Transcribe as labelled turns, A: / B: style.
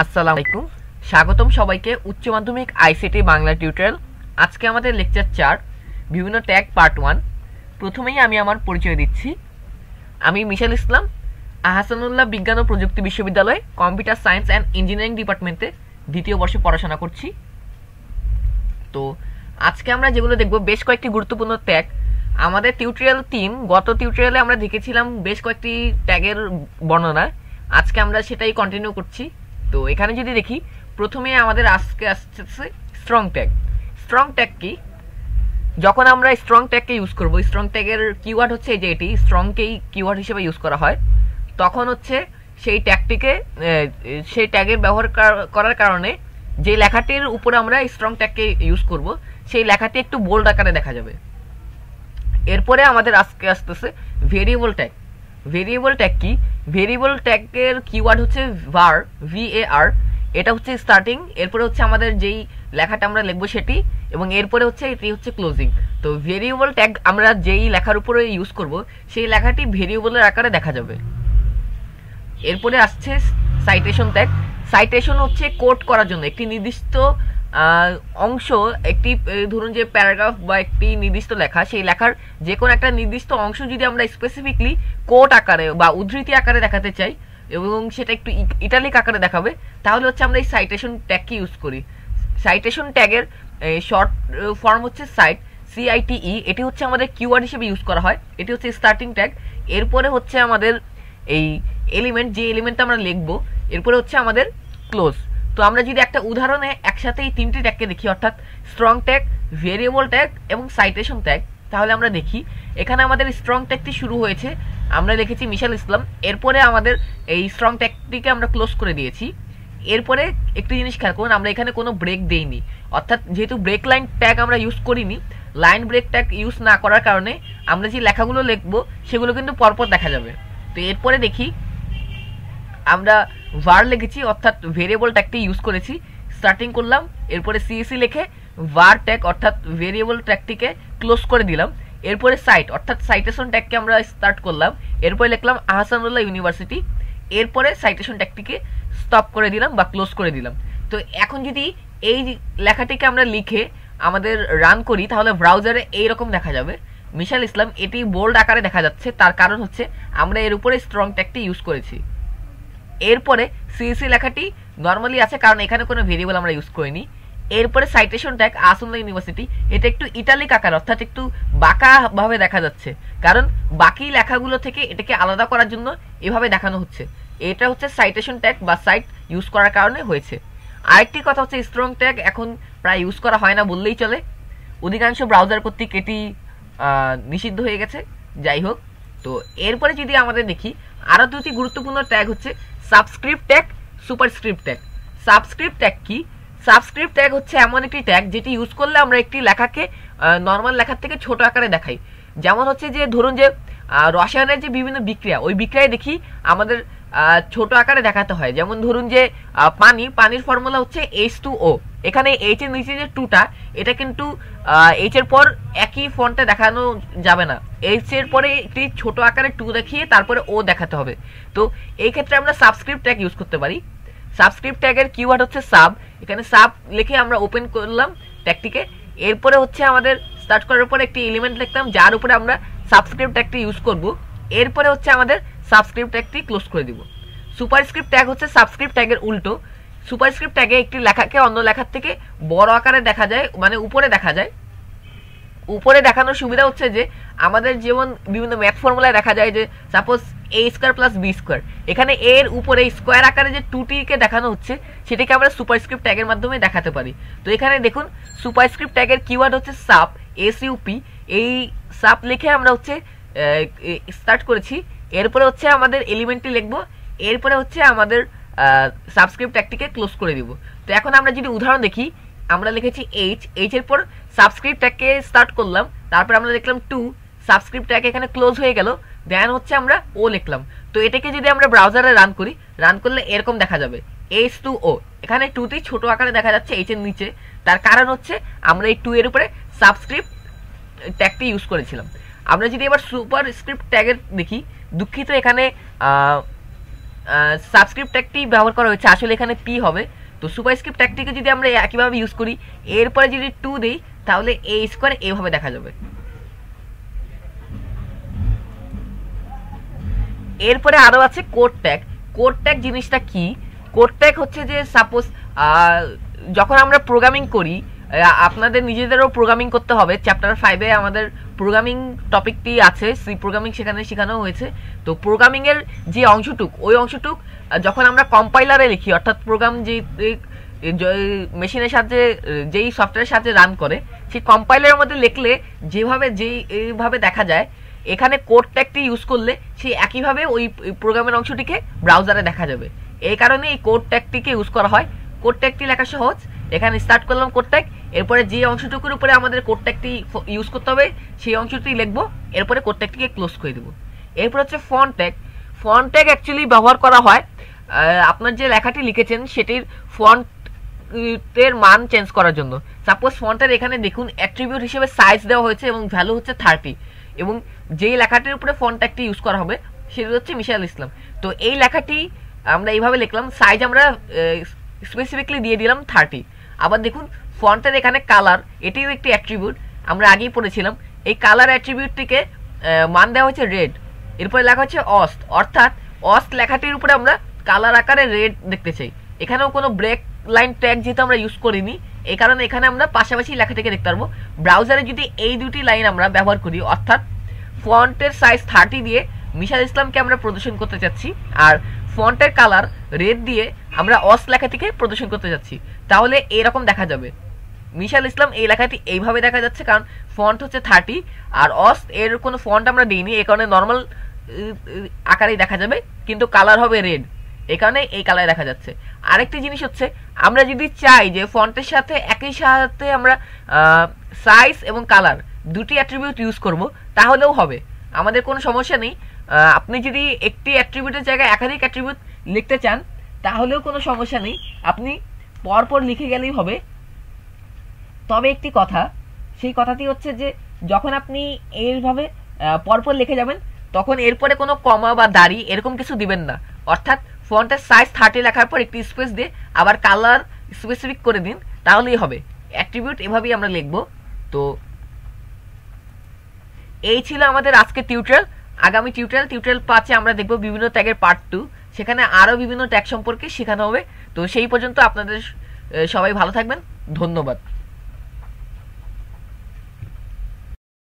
A: আসসালামু আলাইকুম, স্বাগতম সবাইকে উচ্চ মাধ্যমিক আইসিটি বাংলা টিউটোরিয়াল। আজকে আমাদের লেকচার 4 বিভিন্ন ট্যাগ পার্ট 1। প্রথমেই আমি আমার পরিচয় দিচ্ছি। আমি মিশাল ইসলাম, আহসানুল্লাহ বিজ্ঞান ও প্রযুক্তি বিশ্ববিদ্যালয়ে কম্পিউটার সায়েন্স অ্যান্ড ইঞ্জিনিয়ারিং ডিপার্টমেন্টে দ্বিতীয় বর্ষে পড়াশোনা করছি। তো আজকে আমরা যেগুলো দেখব বেশ কয়েকটি গুরুত্বপূর্ণ ট্যাগ। আমাদের টিউটোরিয়াল 3 গত টিউটোরিয়ালে আমরা দেখেছিলাম বেশ কয়েকটি ট্যাগের বর্ণনা। আজকে আমরা সেটাই কন্টিনিউ করছি। তো এখানে যদি দেখি, প্রথমে আমাদের আজকে আসছে স্ট্রং ট্যাগ। স্ট্রং ট্যাগ কি? যখন আমরা স্ট্রং ট্যাগকে ইউজ করব, স্ট্রং ট্যাগের কিওয়ার্ড হচ্ছে যে এটি স্ট্রংকেই কিওয়ার্ড হিসেবে ইউজ করা হয়, তখন হচ্ছে সেই ট্যাগটিকে সেই ট্যাগের ব্যবহার করার কারণে যে লেখাটির উপরে আমরা স্ট্রং ট্যাগকে ইউজ করব সেই লেখাটি একটু বোল্ড আকারে দেখা যাবে। এরপরে আমাদের আজকে আসতেছে ভেরিয়েবল ট্যাগ। ভেরিয়েবল ট্যাগ কি? ভেরিয়েবল ট্যাগের কিওয়ার্ড হচ্ছে var, VAR। এটা হচ্ছে স্টার্টিং, এরপরে হচ্ছে আমাদের যেই লেখাটা আমরা লিখবো সেটি, এবং এরপরে হচ্ছে এটি হচ্ছে ক্লোজিং। তো ভেরিয়েবল ট্যাগ আমরা যেই লেখার উপরে ইউজ করব সেই লেখাটি ভেরিয়েবলের আকারে দেখা যাবে। এরপরে আসছে সাইটেশন ট্যাগ। সাইটেশন হচ্ছে কোট করার জন্য একটি নির্দিষ্ট অংশ, একটি ধরুন যে প্যারাগ্রাফ বা একটি নির্দিষ্ট লেখা, সেই লেখার যে কোনো একটা নির্দিষ্ট অংশ যদি আমরা স্পেসিফিকলি কোট আকারে বা উদ্ধৃতি আকারে দেখাতে চাই এবং সেটা একটু ইটালিক আকারে দেখাবে, তাহলে হচ্ছে আমরা এই সাইটেশন ট্যাগকে ইউজ করি। সাইটেশন ট্যাগের শর্ট ফর্ম হচ্ছে সাইট, CITE। এটি হচ্ছে আমাদের কিওয়ার্ড হিসেবে ইউজ করা হয়। এটি হচ্ছে স্টার্টিং ট্যাগ। এরপরে হচ্ছে আমাদের এই এলিমেন্ট, যে এলিমেন্টটা আমরা লিখবো, এরপরে হচ্ছে আমাদের ক্লোজ। তো আমরা যদি একটা উদাহরণে একসাথে এই তিনটি ট্যাগকে দেখি, অর্থাৎ স্ট্রং ট্যাগ, ভেরিয়েবল ট্যাগ এবং সাইটেশন ট্যাগ, তাহলে আমরা দেখি এখানে আমাদের স্ট্রং ট্যাগটি শুরু হয়েছে, আমরা লিখেছি মিশাল ইসলাম। এরপরে আমাদের এই স্ট্রং ট্যাগটিকে আমরা ক্লোজ করে দিয়েছি। এরপরে একটি জিনিস খেয়াল করুন, আমরা এখানে কোনো ব্রেক দেইনি, অর্থাৎ যেহেতু ব্রেক লাইন ট্যাগ আমরা ইউজ করিনি, লাইন ব্রেক ট্যাগ ইউজ না করার কারণে আমরা যে লেখাগুলো লিখবো সেগুলো কিন্তু পরপর দেখা যাবে। তো এরপরে দেখি আমরা var লিখেছি, অর্থাৎ ভেরিয়েবল ট্যাগটি ইউজ করেছি, স্টার্টিং করলাম, এরপরে CSE লিখে var ট্যাগ অর্থাৎ ভেরিয়েবল ট্যাগটিকে ক্লোজ করে দিলাম। এরপরে সাইট অর্থাৎ সাইটেশন ট্যাগকে আমরা স্টার্ট করলাম, এরপরে লিখলাম আহসানুল্লাহ ইউনিভার্সিটি, এরপরে সাইটেশন ট্যাগটিকে স্টপ করে দিলাম বা ক্লোজ করে দিলাম। তো এখন যদি এই লেখাটিকে আমরা লিখে আমাদের রান করি, তাহলে ব্রাউজারে এইরকম দেখা যাবে মিশাল ইসলাম। এটি বোল্ড আকারে দেখা যাচ্ছে, তার কারণ হচ্ছে আমরা এর উপরে স্ট্রং ট্যাগটি ইউজ করেছি। এরপরে CSE লেখাটি নর্মালি আছে, কারণ এখানে কোনো ভেরিয়েবল আমরা ইউজ করিনি। এরপরে সাইটেশন ট্যাগ আহসানুল্লাহ ইউনিভার্সিটি, এটা একটু ইটালিক আকার, অর্থাৎ একটু বাঁকা ভাবে দেখা যাচ্ছে, কারণ বাকি লেখাগুলো থেকে এটাকে আলাদা করার জন্য এভাবে দেখানো হচ্ছে। এটা হচ্ছে সাইটেশন ট্যাগ বা সাইট ইউজ করার কারণে হয়েছে। আরেকটি কথা হচ্ছে স্ট্রং ট্যাগ এখন প্রায় ইউজ করা হয় না বললেই চলে, অধিকাংশ ব্রাউজার কর্তৃক এটি নিষিদ্ধ হয়ে গেছে। যাই হোক, তো এরপরে যদি আমাদের দেখি, আরো দুটি গুরুত্বপূর্ণ ট্যাগ হচ্ছে subscript tag, superscript tag. Subscript tag কি? সাবস্ক্রিপ্ট ট্যাগ হচ্ছে এমন একটি ট্যাগ যেটি ইউজ করলে আমরা একটি লেখাকে নর্মাল লেখার থেকে ছোট আকারে দেখাই। যেমন হচ্ছে যে ধরুন যে রসায়নের যে বিভিন্ন বিক্রিয়া, ওই বিক্রিয়ায় দেখি আমাদের ছোট আকারে দেখাতে হয়। যেমন ধরুন যে পানির ফর্মুলা হচ্ছে H2O। এখানে H এর নিচে যে 2টা, এটা কিন্তু H এর পর একই ফন্টে দেখানো যাবে না, H এর পরে একটি ছোট আকারে 2 দেখিয়ে তারপরে O দেখাতে হবে। তো এই ক্ষেত্রে আমরা সাবস্ক্রিপ্ট ট্যাগ ইউজ করতে পারি। সাবস্ক্রিপ্ট ট্যাগের কিওয়ার্ড হচ্ছে সাব। এখানে সাব লিখে আমরা ওপেন করলাম ট্যাগটিকে, এরপরে হচ্ছে আমাদের স্টার্ট করার পরে একটি এলিমেন্ট লিখলাম যার উপরে আমরা সাবস্ক্রিপ্ট ট্যাগটি ইউজ করব। এরপরে হচ্ছে আমাদের সাবস্ক্রিপ্ট ট্যাগটি ক্লোজ করে দিব। সুপারস্ক্রিপ্ট ট্যাগ হচ্ছে সাবস্ক্রিপ্ট ট্যাগের উল্টো। সুপারস্ক্রিপ্ট ট্যাগে একটি লেখাকে অন্য লেখার থেকে বড় আকারে দেখা যায়, মানে উপরে দেখা যায়। উপরে দেখানোর সুবিধা হচ্ছে যে আমাদের যেমন বিভিন্ন ম্যাথ ফর্মুলায় দেখা যায় যে সাপোজ a² + b², এখানে এর উপরে স্কোয়ার আকারে যে 2টিকে দেখানো হচ্ছে সেটাকে আমরা সুপারস্ক্রিপ্ট ট্যাগের মাধ্যমে দেখাতে পারি। তো এখানে দেখুন সুপারস্ক্রিপ্ট ট্যাগের কিওয়ার্ড হচ্ছে সাব, SUP। এই সাব লিখে আমরা হচ্ছে স্টার্ট করেছি, এরপরে হচ্ছে আমাদের এলিমেন্টটি লিখবো, এরপরে হচ্ছে আমাদের সাবস্ক্রিপ্ট ট্যাগটিকে ক্লোজ করে দিব। তো এখন আমরা যদি উদাহরণ দেখি, আমরা লিখেছি H এর পর সাবস্ক্রিপ্ট ট্যাগকে স্টার্ট করলাম, তারপর আমরা লিখলাম 2, সাবস্ক্রিপ্ট ট্যাগ এখানে ক্লোজ হয়ে গেল, দেন হচ্ছে আমরা O লিখলাম। তো এটাকে যদি আমরা ব্রাউজারে রান করলে এরকম দেখা যাবে H2O। এখানে 2টি ছোট আকারে দেখা যাচ্ছে H এর নিচে, তার কারণ হচ্ছে আমরা এই 2 এর উপরে সাবস্ক্রিপ্ট ট্যাগটি ইউজ করেছিলাম। আমরা যদি এবার সুপারস্ক্রিপ্ট ট্যাগের দেখি, দুঃখিত এখানে সাবস্ক্রিপ্ট ট্যাগটি ব্যবহার করা হয়েছে, আসলে এখানে পি হবে। তো সুপারস্ক্রিপ্ট ট্যাগটিকে যদি আমরা একইভাবে ইউজ করি, এরপরে যদি 2 দিই তাহলে এ স্কোয়ার এইভাবে দেখা যাবে। এরপরে আরও আছে কোড ট্যাগ। কোড ট্যাগ জিনিসটা কি? কোড ট্যাগ হচ্ছে যে সাপোজ যখন আমরা প্রোগ্রামিং করি, আপনাদের নিজেদেরও প্রোগ্রামিং করতে হবে। চ্যাপ্টার 5-এ আমাদের প্রোগ্রামিং টপিকটি আছে, সি প্রোগ্রামিং সেখানে শেখানো হয়েছে। তো প্রোগ্রামিংয়ের যে অংশটুক, ওই অংশটুক যখন আমরা কম্পাইলারে লিখি, অর্থাৎ প্রোগ্রাম যে মেশিনের সাহায্যে, যেই সফটওয়্যারের সাহায্যে রান করে, সেই কম্পাইলারের মধ্যে লিখলে যেইভাবে দেখা যায়, এখানে কোড ট্যাগটি ইউজ করলে সেই একইভাবে ওই প্রোগ্রামের অংশটিকে ব্রাউজারে দেখা যাবে। এই কারণে এই কোড ট্যাগটিকে ইউজ করা হয়। কোড ট্যাগটি লেখা সহজ। এখানে স্টার্ট করলাম কোড ট্যাগ, এরপরে যে অংশটুকুর উপরে আমাদের কোড ট্যাগটি ইউজ করতে হবে সেই অংশটি লিখবো, এরপরে কোড ট্যাগটিকে ক্লোজ করে দেবো। এরপর হচ্ছে font tag. Font tag actually ব্যবহার করা হয় আপনার যে লেখাটি লিখেছেন সেটির ফন্টের মান চেঞ্জ করার জন্য। সাপোজ ফন্টের এখানে দেখুন অ্যাট্রিবিউট হিসেবে সাইজ দেওয়া হয়েছে এবং ভ্যালু হচ্ছে 30, এবং যেই লেখাটির উপরে ফন্ট ট্যাগটি ইউজ করা হবে সেটি হচ্ছে মিশাল ইসলাম। তো এই লেখাটি আমরা এইভাবে লিখলাম, সাইজ আমরা স্পেসিফিকলি দিয়ে দিলাম 30। আবার দেখুন ফন্টের এখানে কালার, এটিও একটি অ্যাট্রিবিউট, আমরা আগেই পড়েছিলাম। এই কালার অ্যাট্রিবিউটটিকে মান দেওয়া হচ্ছে রেড। এরপরে লেখা হচ্ছে অস্ট, অর্থাৎ অস্ট লেখাটির উপরে আমরা কালার আকারে রেড দেখতে চাই। এখানেও কোনো ব্রেক লাইন ট্যাগ যেহেতু আমরা ইউজ করিনি, এই কারণে এখানে আমরা পাশাপাশি লেখাটিকে দেখতে পারবো। ব্রাউজারে যদি এই দুটি লাইন আমরা ব্যবহার করি, অর্থাৎ ফন্টের সাইজ 30 দিয়ে মিশাল ইসলামকে আমরা প্রদর্শন করতে চাচ্ছি, আর ফন্টের কালার রেড দিয়ে আমরা অস্ট লেখাটিকে প্রদর্শন করতে যাচ্ছি, তাহলে এরকম দেখা যাবে। মিশাল ইসলাম এই লেখাটি এইভাবে দেখা যাচ্ছে, কারণ ফন্ট হচ্ছে 30 আর অস্ট এর কোনো ফন্ট আমরা দিইনি, এই কারণে নর্মাল আকারেই দেখা যাবে, কিন্তু কালার হবে রেড, এই কারণে এই কালারে দেখা যাচ্ছে। আরেকটি জিনিস হচ্ছে, আমরা যদি চাই যে ফন্টের সাথে একই সাথে আমরা সাইজ এবং কালার দুটি অ্যাট্রিবিউট ইউজ করব, তাহলেও হবে, আমাদের কোনো সমস্যা নেই। আপনি যদি একটি অ্যাট্রিবিউটের জায়গায় একাধিক অ্যাট্রিবিউট লিখতে চান, তাহলেও কোনো সমস্যা নেই, আপনি পরপর লিখে গেলেই হবে। তবে একটি কথা, সেই কথাটি হচ্ছে যে যখন আপনি এইভাবে পরপর লিখে যাবেন, তখন এরপরে কোনো কমা বা দাড়ি এরকম কিছু দিবেন না, অর্থাৎ ফন্টের সাইজ 30 লেখার পর একটি স্পেস দিয়ে আবার কালার স্পেসিফিক করে দিন, তাহলেই হবে। অ্যাট্রিবিউট এভাবেই আমরা লিখব। তো এই ছিল আমাদের আজকে টিউটোরিয়াল। আগামী টিউটোরিয়াল 5-এ আমরা দেখব বিভিন্ন ট্যাগের পার্ট 2, সেখানে আরও বিভিন্ন ট্যাগ সম্পর্কে শেখানো হবে। তো সেই পর্যন্ত আপনাদের সবাই ভালো থাকবেন, ধন্যবাদ।